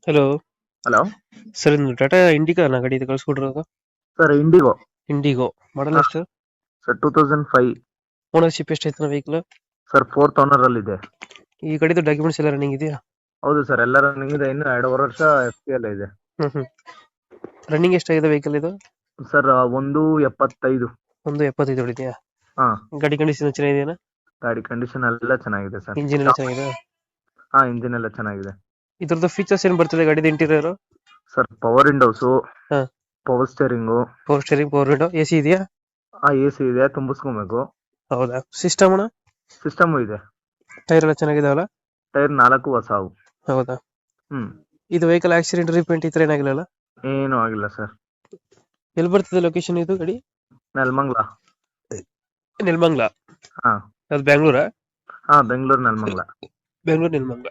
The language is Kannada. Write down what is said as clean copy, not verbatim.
ಹಲೋ. ಹಲೋ. ಸರ್ ಇದು ಟಾಟಾ ಇಂಡಿಕಾನ ಗಾಡಿ ಇದು ಕಳ್ಸ್ಕೊಡಿರೋದು? Sir Indigo. ಇಂಡಿಗೋ ಮಾಡಲ್ ಎಷ್ಟು? ಸರ್ 2005. ಓನರ್ಶಿಪ್ ಎಷ್ಟೈತೆ ವೆಹಿಕಲ್? ಸರ್ ಫೋರ್ತ್ ಓನರ್ ಅಲ್ಲಿ ಇದೆ. ಈ ಗಾಡಿದು ಡಾಕ್ಯುಮೆಂಟ್ಸ್ ಎಲ್ಲ ರನ್ನಿಂಗ್ ಇದೆಯಾ? ಹೌದು ಸರ್, ಎಲ್ಲ ರನ್ನಿಂಗ್ ಇದೆ. ಇನ್ನು 2.5 ವರ್ಷ FP ಇದೆ. ಹ್ಮ್. ರನ್ನಿಂಗ್ ಎಷ್ಟಾಗಿದೆ ವೆಹಿಕಲ್ ಇದು? ಸರ್ 1.75. 1.75 ಹೊಡಿದೆಯಾ? ಹಾ. ಗಾಡಿ ಕಂಡೀಷನ್ ಚೆನ್ನಾಗಿದೆಯಾ? ಗಾಡಿ ಕಂಡೀಷನ್ ಎಲ್ಲ ಚೆನ್ನಾಗಿದೆ ಸರ್. ಇಂಜಿನ್ ಎಲ್ಲ ಚೆನ್ನಾಗಿದೆ? ಹಾ, ಇಂಜಿನ್ ಎಲ್ಲ ಚೆನ್ನಾಗಿದೆ. ಇದ್ರದ್ದು ಫೀಚರ್ಸ್ ಏನ್ ಬರ್ತದೆ ಗಾಡಿದ ಇಂಟೀರಿಯರ್? ಸರ್ ಪವರ್ ವಿಂಡೋಸು, ಹಾ. Power steering. Power steering, power window, AC ಇದೆಯಾ? AC ಇದೆ, ತುಂಬಿಸ್ಕೊಬೇಕು. ಹೌದಾ? ಸಿಸ್ಟಮ್ ಅಣ್ಣ? ಸಿಸ್ಟಮು ಇದೆ. ಟೈರ್ ಎಲ್ಲ ಚೆನ್ನಾಗಿದಾವಲ್ಲ? ಟೈರ್ 4 ಹೊಸವು. ಹೌದಾ? ಹ್ಮ್. ಇದು ವೆಹಿಕಲ್ ಆಕ್ಸಿಡೆಂಟ್ ರಿಪೇಂಟ್ ಈ ತರ ಏನಾಗಿಲ್ಲ? ಏನೂ ಆಗಿಲ್ಲ ಸರ್. ಎಲ್ಲಿ ಬರ್ತದೆ ಲೊಕೇಶನ್ ಇದು ಗಾಡಿ? ನೆಲಮಂಗಲ. ನೆಲಮಂಗಲ? ಹಾ. ಅದು ಬ್ಯಾಂಗ್ಳೂರಾ? ಹಾ, ಬೆಂಗಳೂರು ನೆಲಮಂಗಲ. ಬೆಂಗಳೂರು ನೆಲಮಂಗಲ.